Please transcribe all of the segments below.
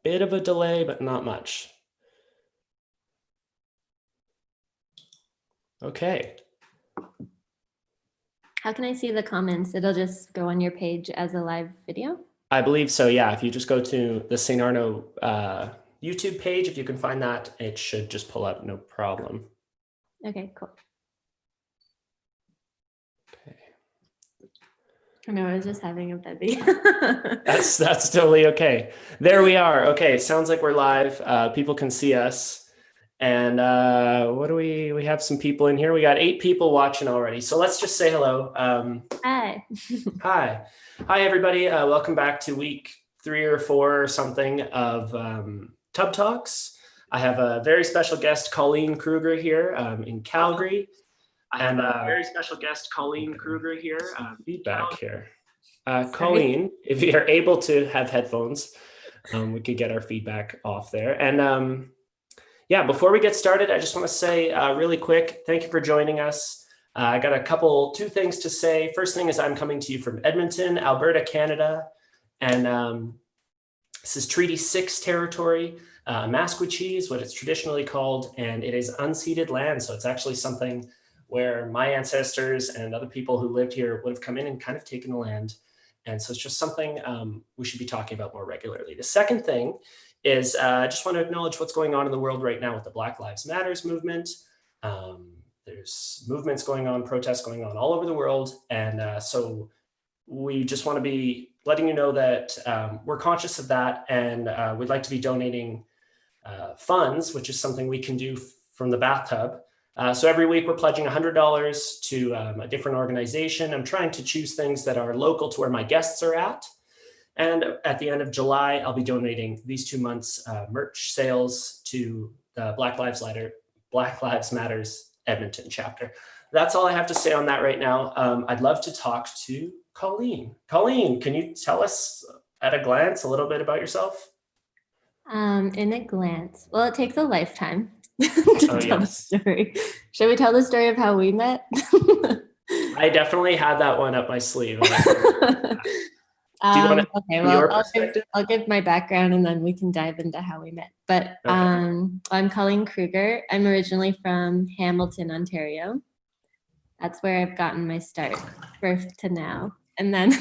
bit of a delay, but not much. Okay. How can I see the comments? It'll just go on your page as a live video? I believe so, yeah. If you just go to the St.Arnaud YouTube page, if you can find that, it should just pull up, no problem. Okay, cool. Okay. No, I was just having a baby. That's totally okay. There we are. Okay, sounds like we're live. People can see us. And what do we have some people in here. We got 8 people watching already. So let's just say hello. Hi. Hi. Hi, everybody. Welcome back to week 3 or 4 or something of Tub Talks. I have a very special guest, Colleen Krueger here in Calgary. I have a very special guest, Colleen Krueger here. Feedback here. Colleen, if you're able to have headphones, we could get our feedback off there. And yeah, before we get started, I just want to say really quick, thank you for joining us. I got 2 things to say. First thing is I'm coming to you from Edmonton, Alberta, Canada. And this is Treaty 6 territory. Masquachee is what it's traditionally called, and it is unceded land. So it's actually something where my ancestors and other people who lived here would have come in and kind of taken the land. And so it's just something we should be talking about more regularly. The second thing is I just want to acknowledge what's going on in the world right now with the Black Lives Matters movement. There's movements going on, protests going on all over the world. And so we just want to be letting you know that we're conscious of that, and we'd like to be donating funds, which is something we can do from the bathtub. So every week we're pledging $100 to a different organization. I'm trying to choose things that are local to where my guests are at. And at the end of July, I'll be donating these 2 months merch sales to the Black Lives Matters Edmonton chapter. That's all I have to say on that right now. I'd love to talk to Colleen. Colleen, can you tell us at a glance a little bit about yourself? In a glance. Well, it takes a lifetime to tell the story. Should we tell the story of how we met? I definitely had that one up my sleeve. Okay, well, I'll give my background and then we can dive into how we met. But okay. I'm Colleen Krueger. I'm originally from Hamilton, Ontario. That's where I've gotten my start, birth to now. And then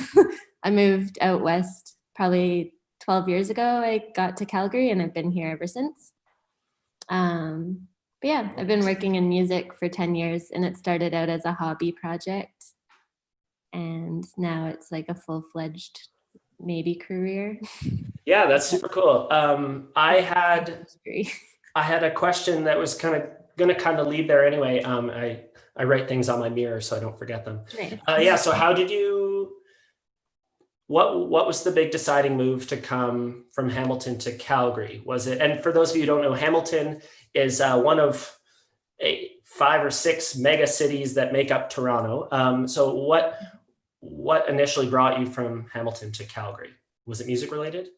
I moved out west probably 12 years ago. I got to Calgary and I've been here ever since. But yeah, I've been working in music for 10 years, and it started out as a hobby project. And now it's like a full-fledged maybe career. Yeah, that's super cool. I had a question that was going to lead there anyway. I write things on my mirror so I don't forget them. Nice. Yeah, so how did you, what was the big deciding move to come from Hamilton to Calgary? Was it, and for those of you who don't know, Hamilton is one of 5 or 6 mega cities that make up Toronto. So what initially brought you from Hamilton to Calgary? Was it music related?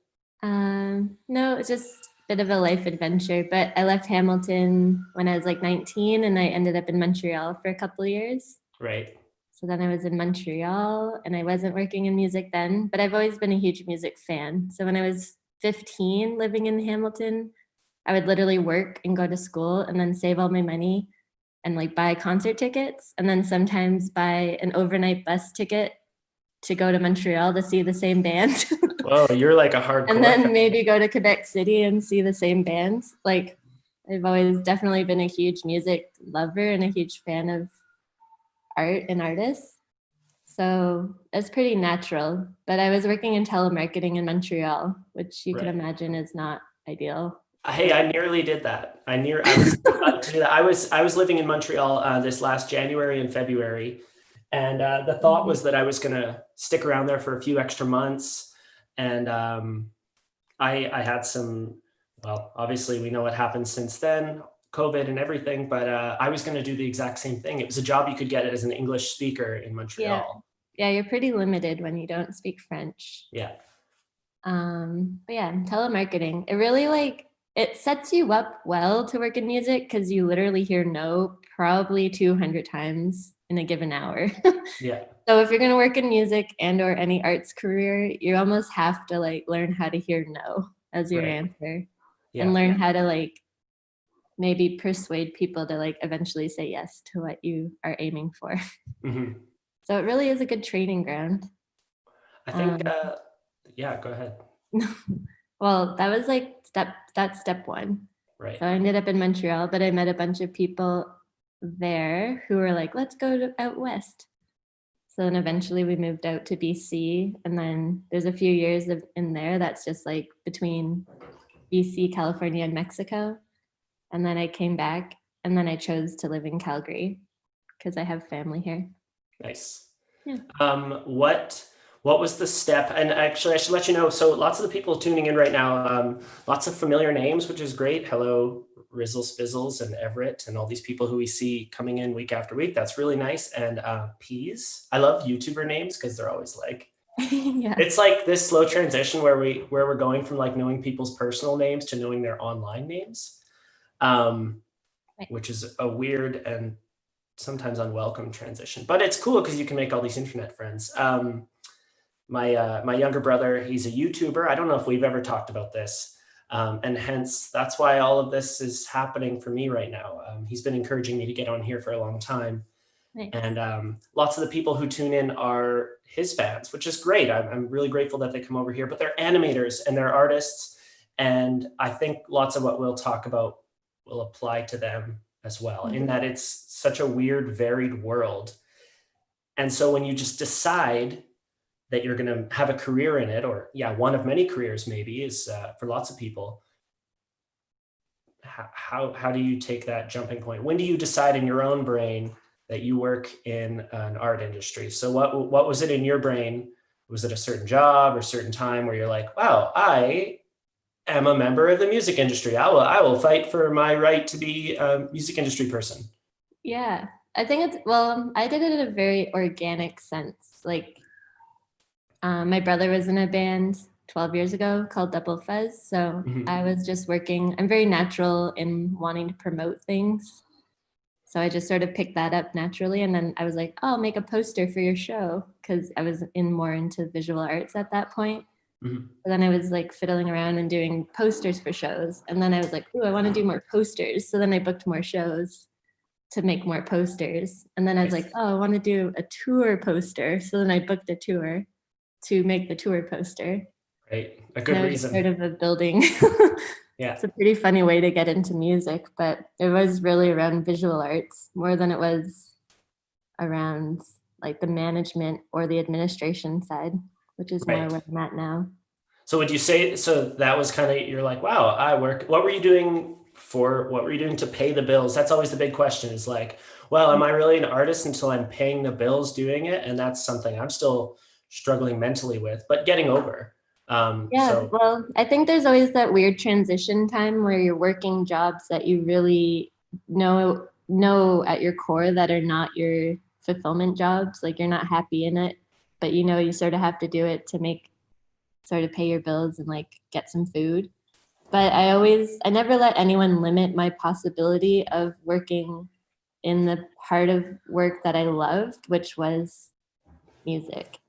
No, it's just a bit of a life adventure, but I left Hamilton when I was like 19 and I ended up in Montreal for a couple of years. Right. So then I was in Montreal and I wasn't working in music then, but I've always been a huge music fan. So when I was 15 living in Hamilton, I would literally work and go to school and then save all my money and like buy concert tickets, and then sometimes buy an overnight bus ticket to go to Montreal to see the same band. Whoa, you're like a hardcore. And then maybe go to Quebec City and see the same bands. Like, I've always definitely been a huge music lover and a huge fan of art and artists. So it's pretty natural. But I was working in telemarketing in Montreal, which you can imagine is not ideal. Hey, I nearly did that. I was about to do that. I was living in Montreal this last January and February, and the thought was that I was going to stick around there for a few extra months. And I had some, well, obviously we know what happened since then, COVID and everything, but I was going to do the exact same thing. It was a job you could get as an English speaker in Montreal. Yeah, you're pretty limited when you don't speak French. Yeah. But yeah, telemarketing, it really it sets you up well to work in music because you literally hear no probably 200 times in a given hour. Yeah. So if you're going to work in music and or any arts career, you almost have to learn how to hear no. as your Right. answer Yeah. and learn how to like maybe persuade people to like eventually say yes to what you are aiming for. Hmm. So it really is a good training ground. I think, Um, yeah, go ahead. well, that was like step one. Right. So I ended up in Montreal, but I met a bunch of people there who were like, let's go out west. So then eventually we moved out to BC. And then there's a few years in there that's just like between BC, California, and Mexico. And then I came back and then I chose to live in Calgary because I have family here. Nice. Yeah. What was the step? And actually, I should let you know. So lots of the people tuning in right now, lots of familiar names, which is great. Hello, Rizzle Spizzles and Everett, and all these people who we see coming in week after week. That's really nice. And Peas. I love YouTuber names because they're always like, Yeah. it's like this slow transition where we're going from like knowing people's personal names to knowing their online names, which is a weird and sometimes unwelcome transition, but it's cool because you can make all these internet friends. My younger brother, he's a YouTuber. I don't know if we've ever talked about this, and hence that's why all of this is happening for me right now. He's been encouraging me to get on here for a long time, Nice. and lots of the people who tune in are his fans, which is great. I'm really grateful that they come over here, but they're animators and they're artists, and I think lots of what we'll talk about will apply to them as well, in that it's such a weird, varied world. And so when you just decide that you're going to have a career in it, or one of many careers maybe is for lots of people, how do you take that jumping point? When do you decide in your own brain that you work in an art industry? So what was it in your brain? Was it a certain job or certain time where you're like, wow, I am a member of the music industry. I will fight for my right to be a music industry person. Yeah. I think I did it in a very organic sense. Like, my brother was in a band 12 years ago called Double Fuzz. So I was just working, I'm very natural in wanting to promote things. So I just sort of picked that up naturally. And then I was like, oh, I'll make a poster for your show because I was more into visual arts at that point. Mm-hmm. And then I was like fiddling around and doing posters for shows. And then I was like, oh, I want to do more posters. So then I booked more shows to make more posters. And then I was like, oh, I want to do a tour poster. So then I booked a tour to make the tour poster. Right. A good reason. Sort of a building. Yeah. It's a pretty funny way to get into music, but it was really around visual arts more than it was around like the management or the administration side, which is more where I'm at now. So would you say, so that was kind of, you're like, wow, what were you doing to pay the bills? That's always the big question, is like, well, am I really an artist until I'm paying the bills doing it? And that's something I'm still struggling mentally with, but getting over. Well, I think there's always that weird transition time where you're working jobs that you really know at your core that are not your fulfillment jobs. Like you're not happy in it, but you sort of have to do it to sort of pay your bills and like get some food. But I never let anyone limit my possibility of working in the part of work that I loved, which was music.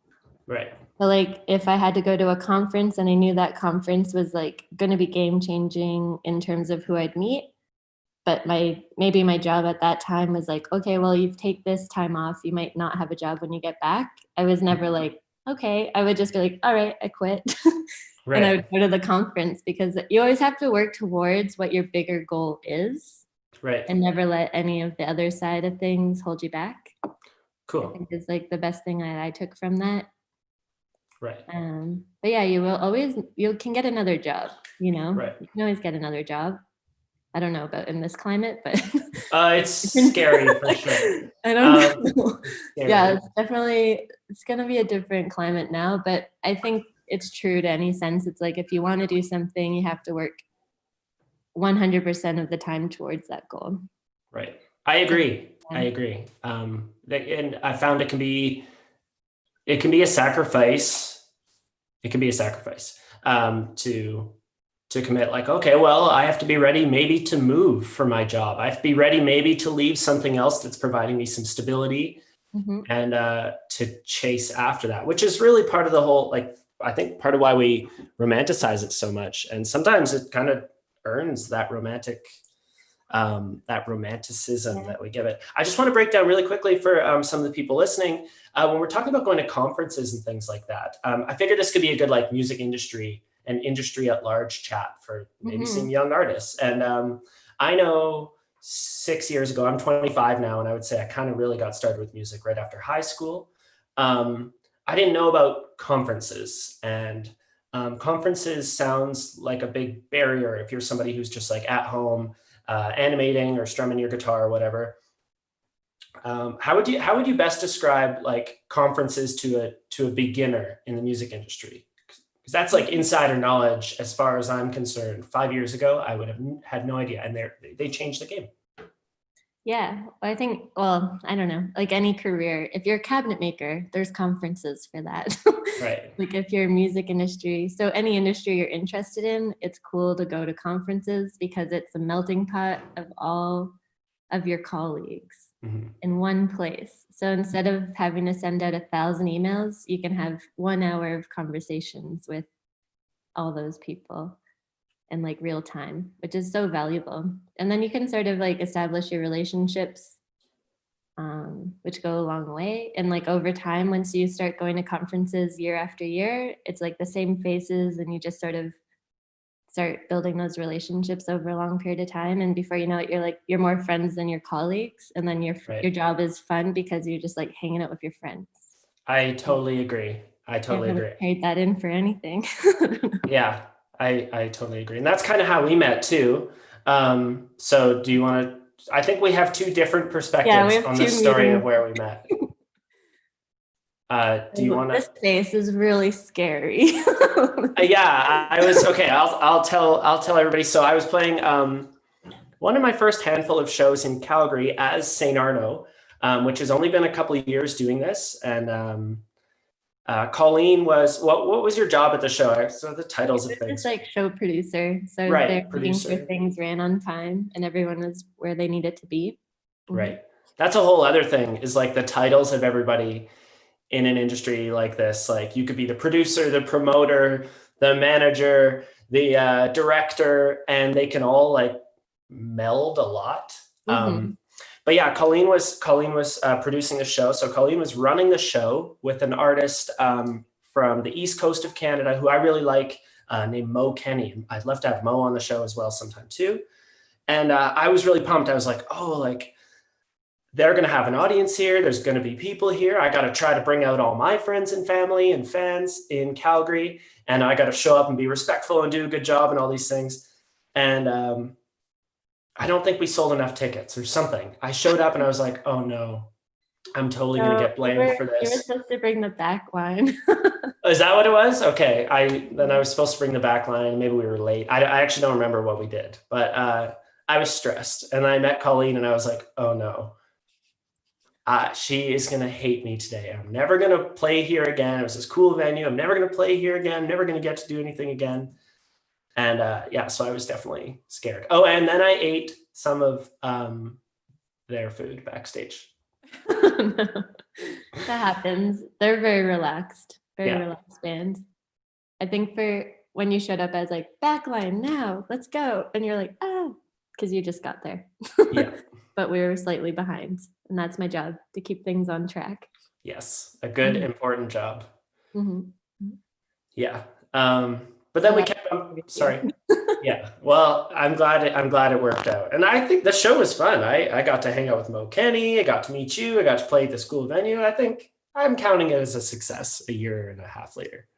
Right. So like if I had to go to a conference and I knew that conference was like going to be game changing in terms of who I'd meet, but maybe my job at that time was like, okay, well, you take this time off, you might not have a job when you get back. I was never like, okay, I would just be like, all right, I quit. Right. And I would go to the conference because you always have to work towards what your bigger goal is. Right. And never let any of the other side of things hold you back. Cool. I think is like the best thing that I took from that. Right. But yeah, you can get another job, Right. You can always get another job. I don't know about in this climate, but it's scary for sure. I don't know. Yeah, it's going to be a different climate now, but I think it's true to any sense. It's like, if you want to do something, you have to work 100% of the time towards that goal. Right. I agree. And I found it can be a sacrifice. It can be a sacrifice to commit, like, okay, well, I have to be ready maybe to move for my job. I have to be ready maybe to leave something else that's providing me some stability and to chase after that, which is really part of the whole, like, I think part of why we romanticize it so much. And sometimes it kind of earns that romanticism that we give it. I just want to break down really quickly for some of the people listening. When we're talking about going to conferences and things like that, I figured this could be a good like music industry and industry at large chat for maybe some young artists. And I know 6 years ago, I'm 25 now, and I would say I kind of really got started with music right after high school. I didn't know about conferences, and conferences sounds like a big barrier if you're somebody who's just like at home animating or strumming your guitar or whatever. How would you best describe like conferences to a beginner in the music industry? Because that's like insider knowledge as far as I'm concerned. 5 years ago, I would have had no idea, and they changed the game. Yeah, I think, well, I don't know, like any career, if you're a cabinet maker, there's conferences for that. Right. Like if you're music industry, so any industry you're interested in, it's cool to go to conferences because it's a melting pot of all of your colleagues in one place. So instead of having to send out 1,000 emails, you can have 1 hour of conversations with all those people in like real time, which is so valuable. And then you can sort of like establish your relationships, which go a long way. And like over time, once you start going to conferences year after year, it's like the same faces, and you just sort of start building those relationships over a long period of time. And before you know it, you're more friends than your colleagues. And then your job is fun because you're just like hanging out with your friends. I totally agree. I totally agree. Trade that in for anything. Yeah. I totally agree. And that's kind of how we met too. So do you want to, I think we have two different perspectives on the story of where we met. Do you want to? This face is really scary. Yeah, I was, okay. I'll tell everybody. So I was playing one of my first handful of shows in Calgary as St.Arnaud, which has only been a couple of years doing this. And Colleen was, what was your job at the show? So the titles of things. Just like show producer. So right, they're producer. making sure things ran on time and everyone was where they needed to be. Right. That's a whole other thing, is like the titles of everybody in an industry like this. Like you could be the producer, the promoter, the manager, the director, and they can all like meld a lot. But yeah, Colleen was producing the show. So Colleen was running the show with an artist from the East Coast of Canada who I really like, named Mo Kenny. I'd love to have Mo on the show as well sometime too. And I was really pumped. I was like, oh, like they're going to have an audience here. There's going to be people here. I got to try to bring out all my friends and family and fans in Calgary. And I got to show up and be respectful and do a good job and all these things. And I don't think we sold enough tickets or something. I showed up and I was like, oh no, I'm totally going to get blamed for this. You were supposed to bring the back line. Is that what it was? Okay. Then I was supposed to bring the back line. Maybe we were late. I actually don't remember what we did, but I was stressed. And I met Colleen and I was like, oh no, she is going to hate me today. I'm never going to play here again. It was this cool venue. I'm never going to play here again. I'm never going to get to do anything again. And yeah, so I was definitely scared. Oh, and then I ate some of their food backstage. No, that happens. They're very relaxed band. I think for when you showed up as like backline now, let's go. And you're like, oh, because you just got there. Yeah. But we were slightly behind. And that's my job, to keep things on track. Yes, a good, important job. Mm-hmm. Yeah. But then we kept on, sorry. Yeah. Well, I'm glad it worked out. And I think the show was fun. I got to hang out with Mo Kenny. I got to meet you. I got to play at the school venue. I think I'm counting it as a success a year and a half later.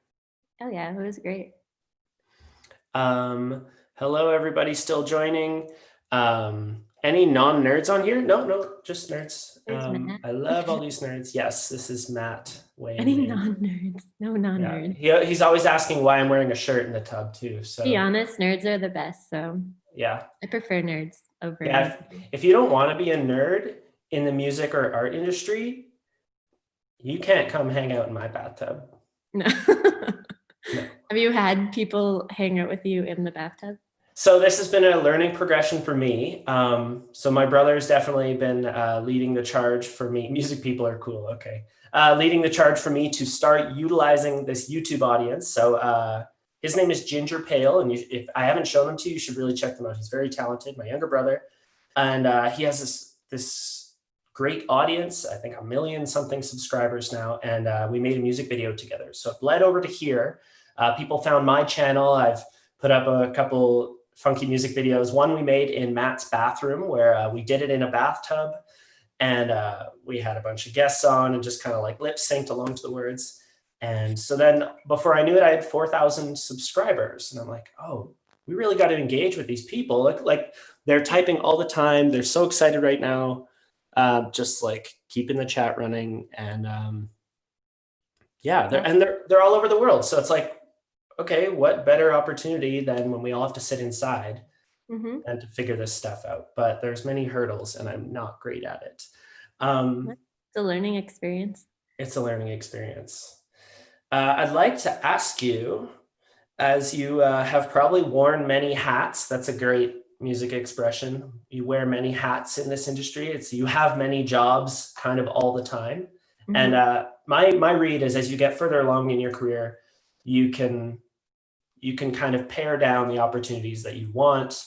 Oh yeah, it was great. Hello, everybody still joining. Any non-nerds on here? No, just nerds. I love all these nerds. Yes, this is Matt. Any non-nerds? No non-nerds. Yeah. He's always asking why I'm wearing a shirt in the tub too. So to be honest, nerds are the best. So yeah, I prefer nerds over. Yeah, if you don't want to be a nerd in the music or art industry, you can't come hang out in my bathtub. No. No. Have you had people hang out with you in the bathtub? So this has been a learning progression for me. So my brother's definitely been leading the charge for me. Music people are cool. Okay. Leading the charge for me to start utilizing this YouTube audience. So his name is Ginger Pale. And if I haven't shown him to you, you should really check them out. He's very talented, my younger brother. And he has this great audience. I think 1 million something subscribers now. And we made a music video together. So it led over to here. People found my channel. I've put up a couple funky music videos. One we made in Matt's bathroom where we did it in a bathtub, and we had a bunch of guests on and just kind of like lip synced along to the words. And so then before I knew it, I had 4,000 subscribers. And I'm like, oh, we really got to engage with these people. Like they're typing all the time. They're so excited right now. Just like keeping the chat running. And yeah, they're all over the world. So it's like, okay, what better opportunity than when we all have to sit inside and to figure this stuff out? But there's many hurdles and I'm not great at it. It's a learning experience. It's a learning experience. I'd like to ask you, as you have probably worn many hats, that's a great music expression. You wear many hats in this industry. It's you have many jobs kind of all the time. And my read is as you get further along in your career, you can kind of pare down the opportunities that you want.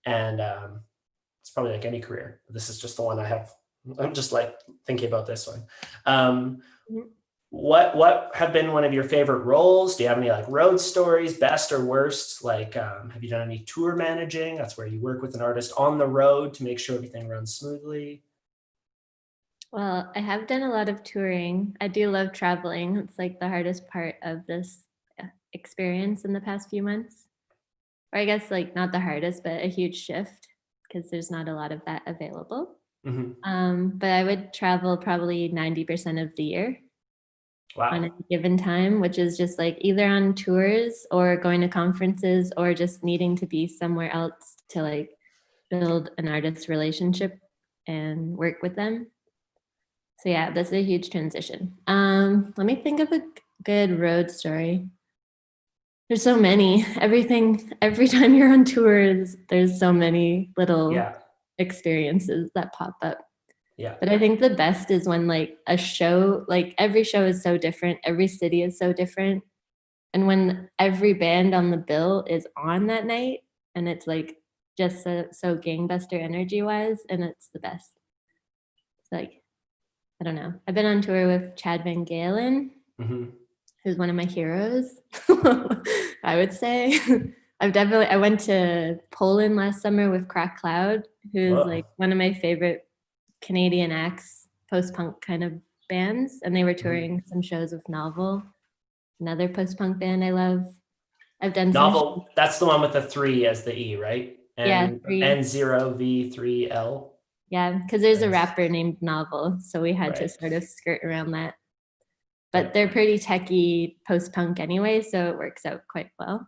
And it's probably like any career. This is just the one I have. I'm just like thinking about this one. What have been one of your favorite roles? Do you have any like road stories, best or worst? Like, have you done any tour managing? That's where you work with an artist on the road to make sure everything runs smoothly. Well, I have done a lot of touring. I do love traveling. It's like the hardest part of this experience in the past few months. Or I guess like not the hardest, but a huge shift because there's not a lot of that available. But I would travel probably 90% of the year. Wow. On a given time, which is just like either on tours or going to conferences or just needing to be somewhere else to like build an artist relationship and work with them. So yeah, that's a huge transition. Let me think of a good road story. There's so many. Every time you're on tours, there's so many little experiences that pop up. Yeah. But I think the best is when like a show, like every show is so different. Every city is so different. And when every band on the bill is on that night and it's like just so gangbuster energy wise, and it's the best. It's like, I don't know. I've been on tour with Chad Van Galen, who's one of my heroes, I would say. I went to Poland last summer with Crack Cloud, who's like one of my favorite Canadian acts, post-punk kind of bands, and they were touring some shows with Novel, another post-punk band I love. I've done Novel. That's the one with the 3 as the E, right? And yeah, N0V3L. Yeah, because there's a rapper named Novel, so we had to sort of skirt around that. But they're pretty techie post-punk anyway, so it works out quite well.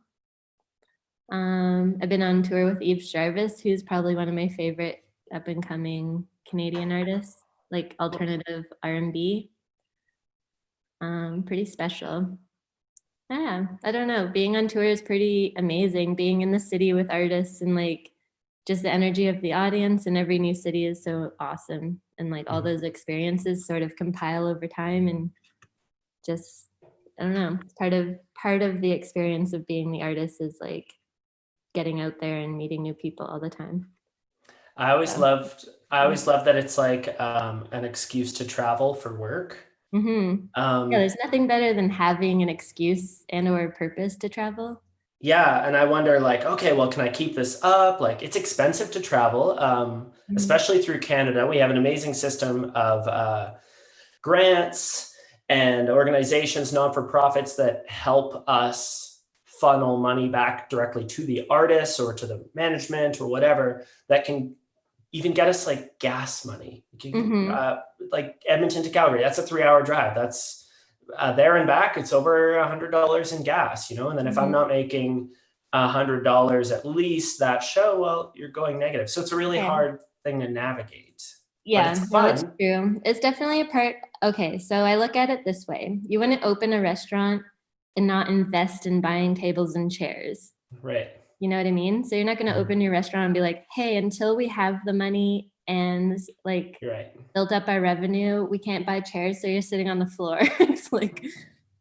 I've been on tour with Eve Jarvis, who's probably one of my favorite up-and-coming Canadian artists, like alternative R&B. Pretty special. Yeah, I don't know. Being on tour is pretty amazing. Being in the city with artists and like just the energy of the audience in every new city is so awesome. And like all those experiences sort of compile over time and just, I don't know, part of the experience of being the artist is like getting out there and meeting new people all the time. I always loved that it's like an excuse to travel for work. Yeah, there's nothing better than having an excuse and or a purpose to travel. Yeah, and I wonder like, okay, well, can I keep this up? Like, it's expensive to travel, especially through Canada. We have an amazing system of grants and organizations, non-for-profits that help us funnel money back directly to the artists or to the management or whatever that can even get us like gas money. Like Edmonton to Calgary, that's a 3-hour drive. That's there and back. It's over $100 in gas, you know? And then if I'm not making $100 at least that show, well, you're going negative. So it's a really hard thing to navigate. Yeah, no, it's true. It's definitely a part. Okay, so I look at it this way. You want to open a restaurant and not invest in buying tables and chairs. Right. You know what I mean? So you're not going to open your restaurant and be like, hey, until we have the money and like built up our revenue, we can't buy chairs. So you're sitting on the floor. It's like,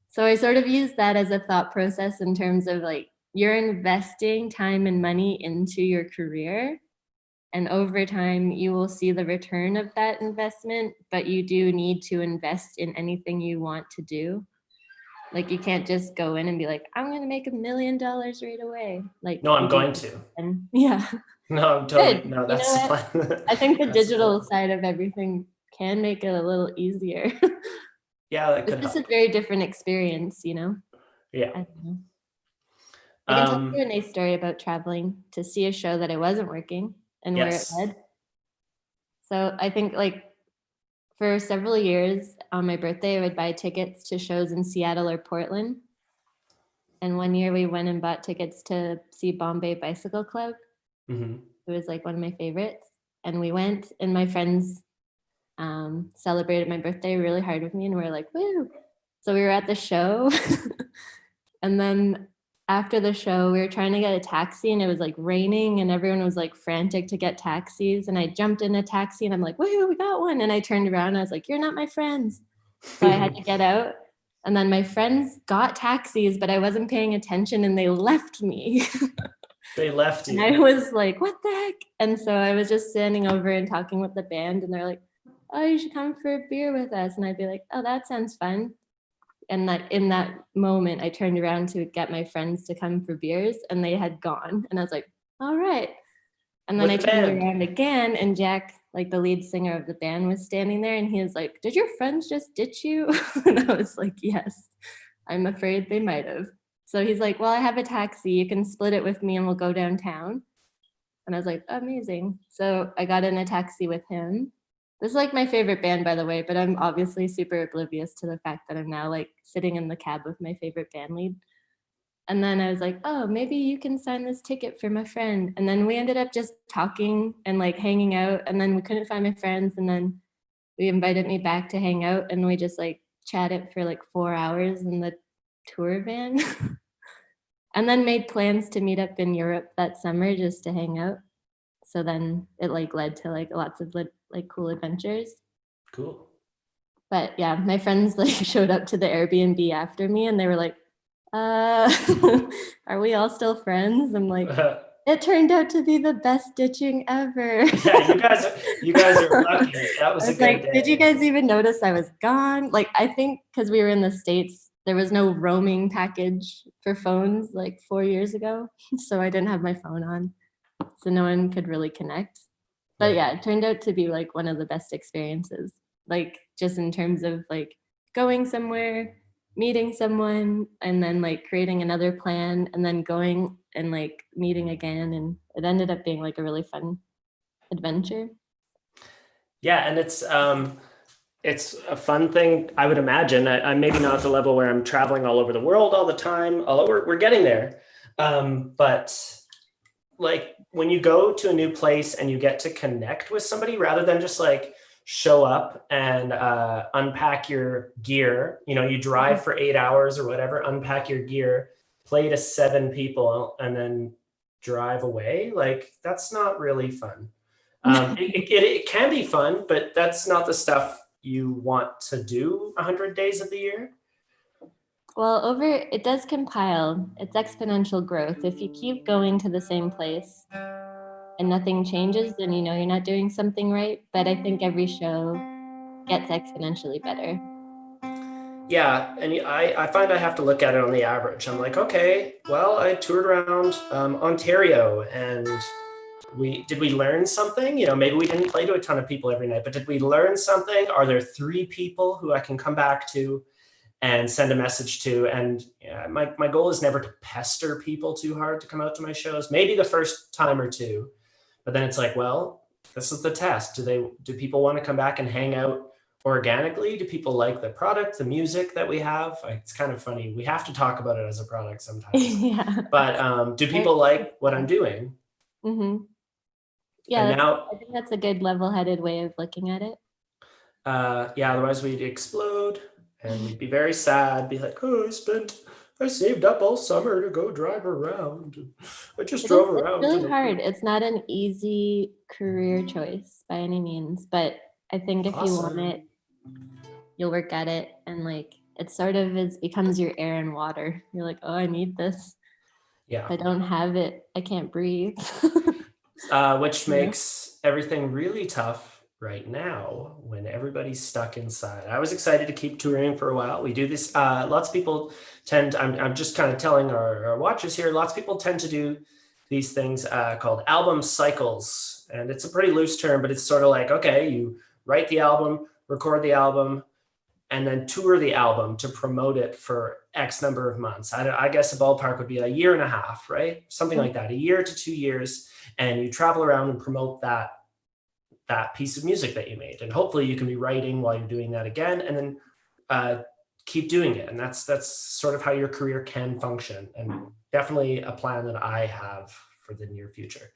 so I sort of use that as a thought process in terms of like, you're investing time and money into your career. And over time, you will see the return of that investment, but you do need to invest in anything you want to do. Like you can't just go in and be like, I'm going to make $1 million right away. Like, no, I'm going to. And yeah. No, I'm totally, Good. no, that's the plan. I think the digital side of everything can make it a little easier. Yeah, that could It's just help. a very different experience, you know? Yeah. I don't know. I can tell you a nice story about traveling to see a show that I wasn't working and where it led. So I think like for several years on my birthday, I would buy tickets to shows in Seattle or Portland. And one year we went and bought tickets to see Bombay Bicycle Club. It was like one of my favorites. And we went and my friends celebrated my birthday really hard with me and we were like, woo. So we were at the show. And then after the show, we were trying to get a taxi and it was like raining and everyone was like frantic to get taxis. And I jumped in a taxi and I'm like, woo, we got one. And I turned around and I was like, you're not my friends. So I had to get out. And then my friends got taxis, but I wasn't paying attention and they left me. They left you. And I was like, what the heck? And so I was just standing over and talking with the band and they're like, oh, you should come for a beer with us. And I'd be like, oh, that sounds fun. And that in that moment, I turned around to get my friends to come for beers and they had gone. And I was like, all right. And then I turned around again and Jack, like the lead singer of the band, was standing there and he was like, did your friends just ditch you? And I was like, yes, I'm afraid they might have. So he's like, well, I have a taxi. You can split it with me and we'll go downtown. And I was like, amazing. So I got in a taxi with him. This is like my favorite band, by the way, but I'm obviously super oblivious to the fact that I'm now like sitting in the cab with my favorite band lead. And then I was like, oh, maybe you can sign this ticket for my friend. And then we ended up just talking and like hanging out. And then we couldn't find my friends. And then we invited me back to hang out and we just like chatted for like 4 hours in the tour van. And then made plans to meet up in Europe that summer just to hang out. So then it like led to like lots of like cool adventures. Cool. But yeah, my friends like showed up to the Airbnb after me and they were like, are we all still friends? I'm like, it turned out to be the best ditching ever. Yeah, you guys are lucky. That was a good like, day. did you guys even notice I was gone? Like, I think because we were in the States, there was no roaming package for phones like 4 years ago. So I didn't have my phone on. So no one could really connect. But yeah, it turned out to be like one of the best experiences. Like just in terms of like going somewhere, meeting someone, and then like creating another plan and then going and like meeting again. And it ended up being like a really fun adventure. Yeah, and it's a fun thing, I would imagine. I'm maybe not at the level where I'm traveling all over the world all the time, although we're getting there. But like when you go to a new place and you get to connect with somebody rather than just like show up and unpack your gear, you drive for 8 hours or whatever, unpack your gear, play to 7 people and then drive away. Like that's not really fun. It can be fun, but that's not the stuff you want to do 100 days of the year. Well, it does compile. It's exponential growth. If you keep going to the same place and nothing changes, then you know you're not doing something right. But I think every show gets exponentially better. Yeah, and I find I have to look at it on the average. I'm like, okay, well, I toured around Ontario and did we learn something? Maybe we didn't play to a ton of people every night, but did we learn something? Are there 3 people who I can come back to and send a message to? And my goal is never to pester people too hard to come out to my shows. Maybe the first time or 2, but then it's like, well, this is the test. Do people want to come back and hang out organically? Do people like the product, the music that we have? It's kind of funny. We have to talk about it as a product sometimes. Yeah. But do people like what I'm doing? Mm-hmm. Yeah, I think that's a good level-headed way of looking at it. Yeah, otherwise we'd explode and we'd be very sad, be like, oh, I spent I saved up all summer to go drive around. I just It is, drove it's around to really make hard. It's not an easy career choice by any means, but I think if you want awesome. it, you'll work at it, and like it sort of becomes your air and water. You're like, oh, I need this. Yeah. If I don't have it, I can't breathe. Which Yeah. makes everything really tough right now when everybody's stuck inside. I was excited to keep touring for a while. We do this. Lots of people tend. I'm just kind of telling our watchers here. Lots of people tend to do these things called album cycles, and it's a pretty loose term, but it's sort of like, okay, you write the album, record the album, and then tour the album to promote it for X number of months. I guess a ballpark would be a year and a half, right? Something like that, a year to 2 years, and you travel around and promote that piece of music that you made. And hopefully you can be writing while you're doing that again, and then keep doing it. And that's sort of how your career can function, and definitely a plan that I have for the near future.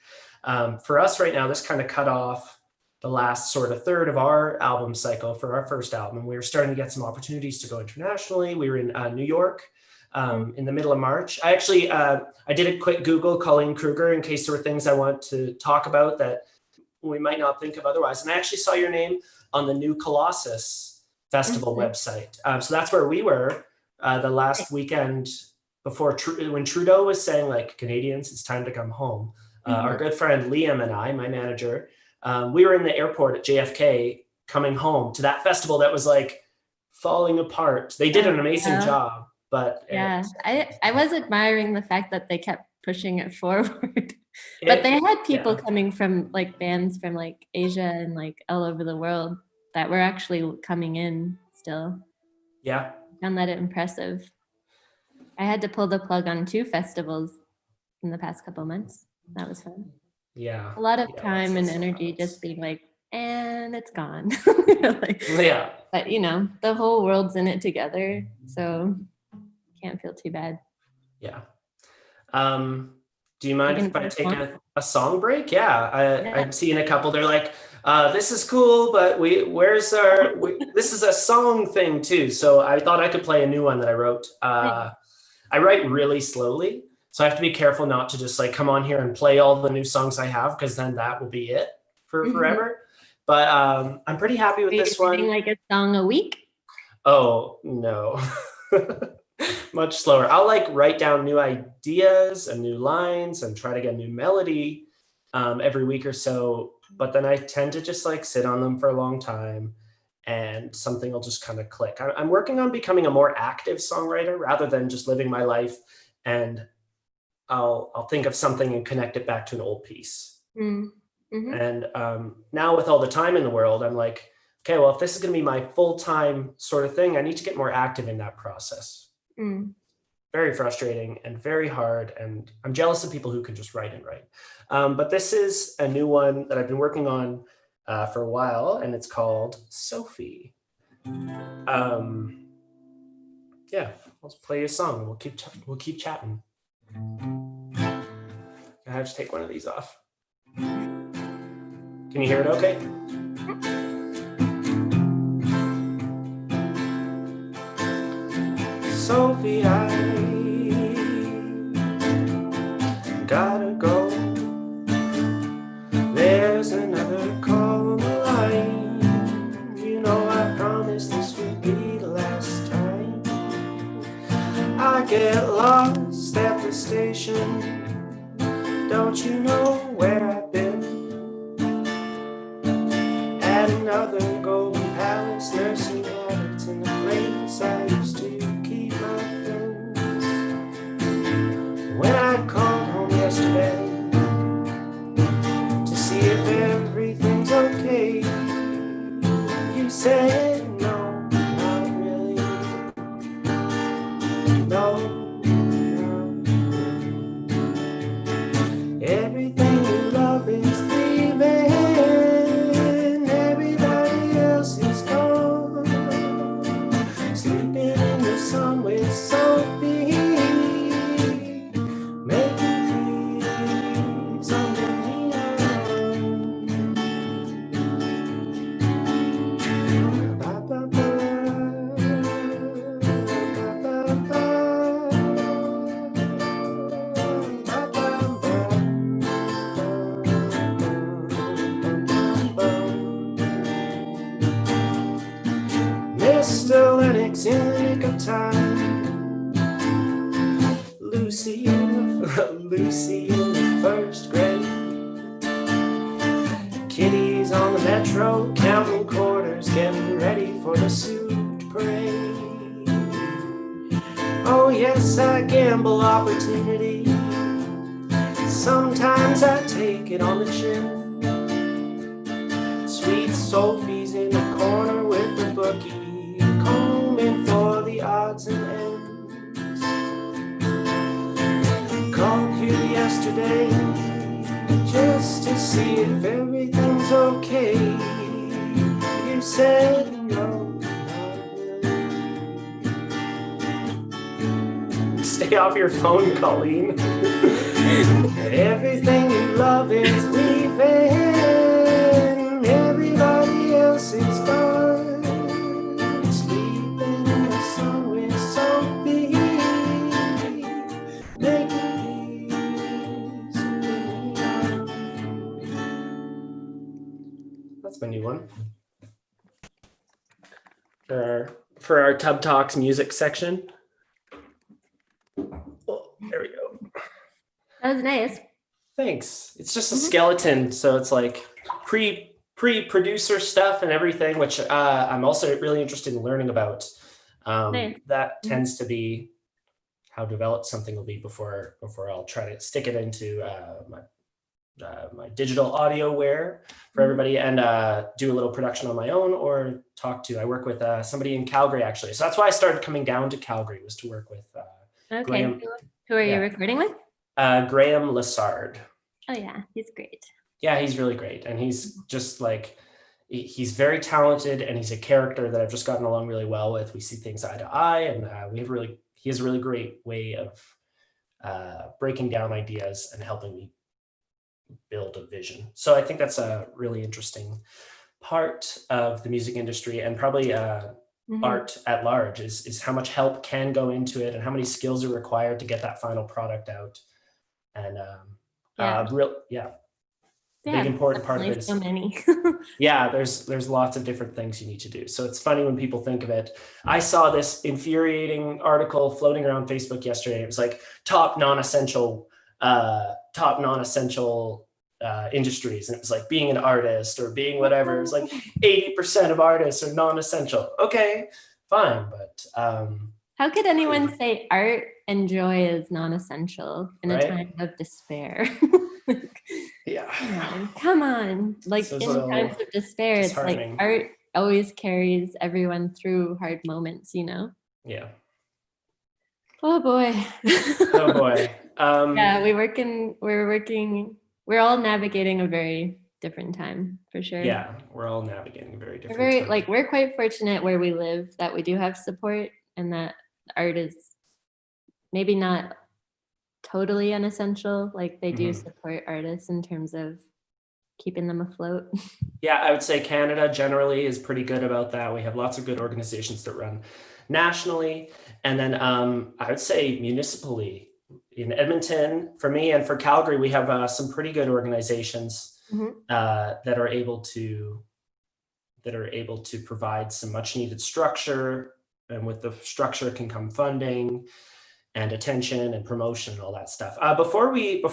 For us right now, this kind of cut off the last sort of third of our album cycle for our first album. And we were starting to get some opportunities to go internationally. We were in New York in the middle of March. I actually, I did a quick Google Colleen Krueger in case there were things I want to talk about that we might not think of otherwise. And I actually saw your name on the new Colossus Festival website. So that's where we were the last weekend before, when Trudeau was saying like, Canadians, it's time to come home. Our good friend Liam and I, my manager, we were in the airport at JFK coming home to that festival that was like falling apart. They did an amazing job, but I was admiring the fact that they kept pushing it forward. But they had people coming from like bands from like Asia and like all over the world that were actually coming in still. Yeah. I found that impressive. I had to pull the plug on 2 festivals in the past couple months. That was fun. Yeah. A lot of time and energy just being like, and it's gone. Yeah. But you know, the whole world's in it together, so can't feel too bad. Yeah. Do you mind if I take a song break? Yeah, I'm seeing a couple. They're like, this is cool, but this is a song thing too. So I thought I could play a new one that I wrote. I write really slowly, so I have to be careful not to just like come on here and play all the new songs I have, because then that will be it for forever. But I'm pretty happy with this one. Like a song a week? Oh, no. Much slower. I'll like write down new ideas and new lines and try to get a new melody every week or so. But then I tend to just like sit on them for a long time and something will just kind of click. I'm working on becoming a more active songwriter rather than just living my life, and I'll think of something and connect it back to an old piece. And now with all the time in the world, I'm like, okay, well, if this is going to be my full-time sort of thing, I need to get more active in that process. Very frustrating and very hard. And I'm jealous of people who can just write and write. But this is a new one that I've been working on for a while, and it's called Sophie. Yeah, let's play a song and we'll keep chatting. I have to take one of these off. Can you hear it okay? Sophie, I gotta go. There's another call on the line. You know I promised this would be the last time. I get lost at the station. Don't you know where I've been? At another Golden Palace, nursing addicts in the place I used to keep my friends. time. Lucy in the first grade. Kitty's on the metro, counting quarters, getting ready for the suit parade. Oh yes, I gamble opportunity. Sometimes I take it on the chin. Sweet Sophie's in the corner with the bookie, combing for the odds and ends. Called you yesterday just to see if everything's okay. You said no. Stay off your phone, Colleen. Everything you love is leaving. Everybody else is gone. Sleeping in the sun with Sophie. Making peace with me. That's my new one. For our Tub Talks music section. Oh, there we go. That was nice. Thanks. It's just a skeleton, so it's like pre-producer stuff and everything, which I'm also really interested in learning about. Nice. That tends to be how developed something will be before I'll try to stick it into my digital audioware for everybody and do a little production on my own or I work with somebody in Calgary actually. So that's why I started coming down to Calgary, was to work with Graham. Who are you recording with? Graham Lassard. Oh yeah, he's great. Yeah, he's really great. And he's just like, he's very talented and he's a character that I've just gotten along really well with. We see things eye to eye and he has a really great way of breaking down ideas and helping me build a vision. So I think that's a really interesting part of the music industry and probably art at large is how much help can go into it and how many skills are required to get that final product out. And big important part of it is so many. yeah, there's lots of different things you need to do. So it's funny when people think of it. I saw this infuriating article floating around Facebook yesterday. It was like top non-essential industries, and it was like being an artist or being whatever. It was like 80% of artists are non-essential. Okay, fine, but how could anyone say art and joy is non-essential in a time of despair? Yeah, come on. Like so in times of despair, it's like art always carries everyone through hard moments, you know? Yeah. Oh boy. Oh boy. Yeah, we're all navigating a very different time for sure. Yeah, we're all navigating a very different time. Like we're quite fortunate where we live that we do have support and that art is maybe not totally unessential. Like they do support artists in terms of keeping them afloat. Yeah, I would say Canada generally is pretty good about that. We have lots of good organizations that run nationally. And then I would say municipally in Edmonton, for me and for Calgary, we have some pretty good organizations that are able to provide some much needed structure. And with the structure can come funding and attention and promotion and all that stuff. Before we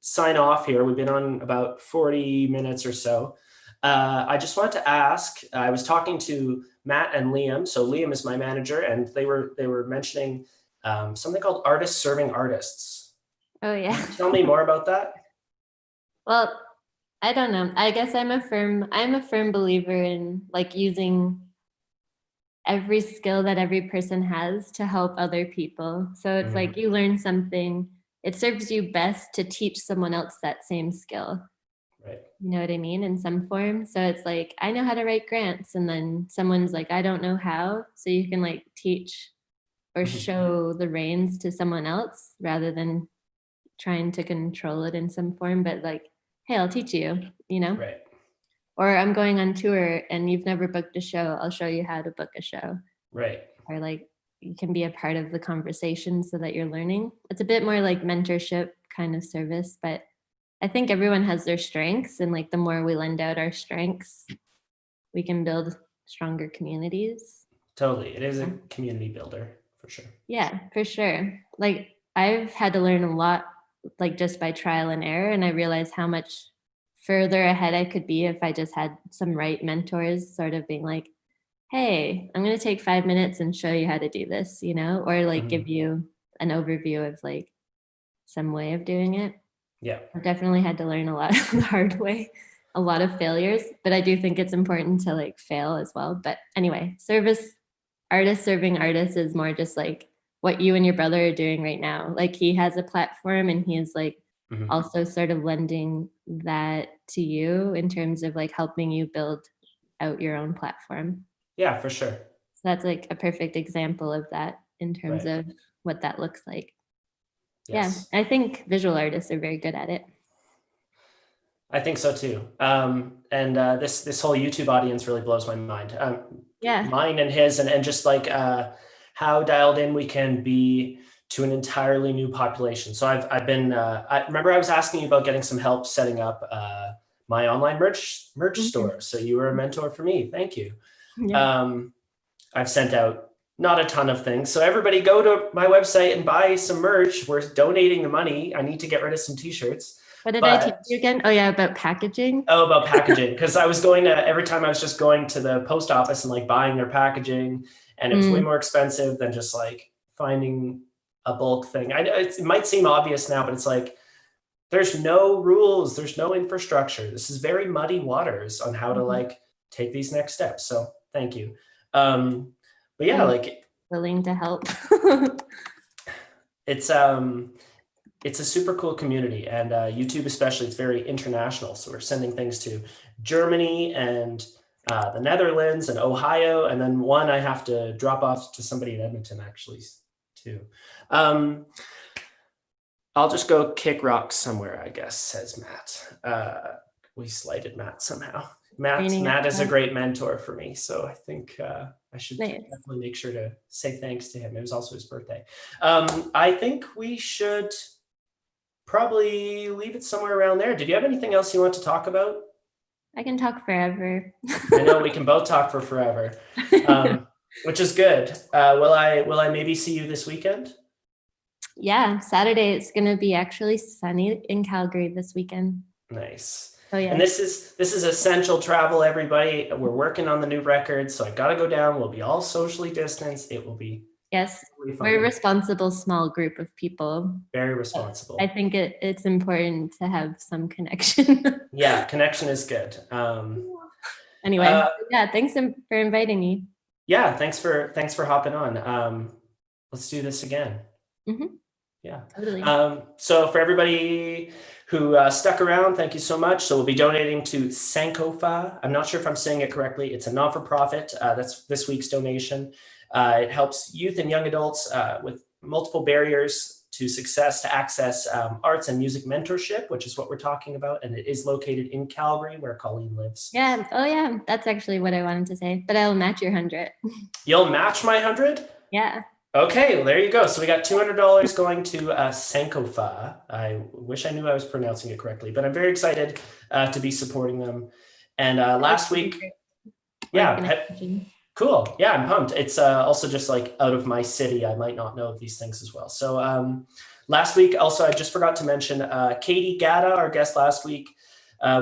sign off here, we've been on about 40 minutes or so. I just wanted to ask, I was talking to Matt and Liam. So Liam is my manager and they were mentioning something called artists serving artists. Oh yeah. Tell me more about that. Well, I don't know. I guess I'm a firm believer in like using every skill that every person has to help other people. So it's like you learn something, it serves you best to teach someone else that same skill. Right. You know what I mean? In some form. So it's like, I know how to write grants. And then someone's like, I don't know how. So you can like teach or show the reins to someone else rather than trying to control it in some form. But like, hey, I'll teach you, you know? Right. Or I'm going on tour and you've never booked a show. I'll show you how to book a show. Right. Or like you can be a part of the conversation so that you're learning. It's a bit more like mentorship kind of service, but I think everyone has their strengths, and like the more we lend out our strengths, we can build stronger communities. Totally. It is a community builder. for sure. Yeah, for sure. Like I've had to learn a lot, like just by trial and error. And I realized how much further ahead I could be if I just had some right mentors sort of being like, hey, I'm going to take 5 minutes and show you how to do this, or like give you an overview of like some way of doing it. Yeah. I've definitely had to learn a lot the hard way, a lot of failures, but I do think it's important to like fail as well. But anyway, artist serving artists is more just like what you and your brother are doing right now. Like he has a platform and he is like also sort of lending that to you in terms of like helping you build out your own platform. Yeah, for sure. So that's like a perfect example of that in terms of what that looks like. Yes. Yeah, I think visual artists are very good at it. I think so too. And this whole YouTube audience really blows my mind. Yeah. Mine and his, and just like how dialed in we can be to an entirely new population. So I've been. I remember I was asking you about getting some help setting up my online merch store. So you were a mentor for me. Thank you. Yeah. I've sent out not a ton of things. So everybody go to my website and buy some merch. We're donating the money. I need to get rid of some t-shirts. What did I teach you again? Oh yeah, about packaging. Oh, about packaging. Because I was going to, every time I was just going to the post office and like buying their packaging, and it was way more expensive than just like finding a bulk thing. I know it might seem obvious now, but it's like, there's no rules, there's no infrastructure. This is very muddy waters on how to like take these next steps. So thank you. But yeah, like willing to help. It's a super cool community, and YouTube especially, it's very international. So we're sending things to Germany and the Netherlands and Ohio, and then one I have to drop off to somebody in Edmonton actually too. I'll just go kick rocks somewhere, I guess, says Matt. We slighted Matt somehow. Matt is a great mentor for me, so I think I should definitely make sure to say thanks to him. It was also his birthday. I think we should probably leave it somewhere around there. Did you have anything else you want to talk about? I can talk forever. I know we can both talk for forever, which is good. Will I maybe see you this weekend? Yeah, Saturday it's going to be actually sunny in Calgary this weekend. Nice. Oh yeah. And this is essential travel, everybody. We're working on the new record, so I got to go down. We'll be all socially distanced. It will be we're a responsible small group of people. Very responsible. I think it's important to have some connection. Yeah, connection is good. Anyway, yeah, thanks for inviting me. Yeah, thanks for hopping on. Let's do this again. Yeah. Totally. So for everybody who stuck around, thank you so much. So we'll be donating to Sankofa. I'm not sure if I'm saying it correctly. It's a non-for-profit. That's this week's donation. It helps youth and young adults with multiple barriers to success to access arts and music mentorship, which is what we're talking about. And it is located in Calgary, where Colleen lives. Yeah. Oh yeah. That's actually what I wanted to say, but I'll match your 100. You'll match my 100? Yeah. Okay, well, there you go. So we got $200 going to Sankofa. I wish I knew I was pronouncing it correctly, but I'm very excited to be supporting them. And last week, yeah, cool. Yeah, I'm pumped. It's also just like out of my city. I might not know of these things as well. So last week, also, I just forgot to mention Katie Gata, our guest last week.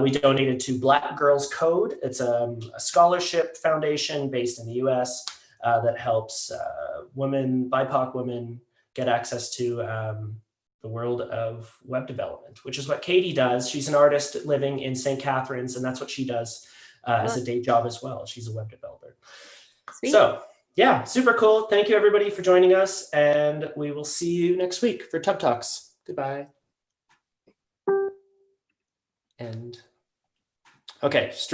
We donated to Black Girls Code. It's a scholarship foundation based in the US. That helps BIPOC women get access to the world of web development, which is what Katie does. She's an artist living in St. Catharines, and that's what she does as a day job as well. She's a web developer. Sweet. So yeah, super cool. Thank you everybody for joining us, and we will see you next week for Tub Talks. Goodbye. And okay.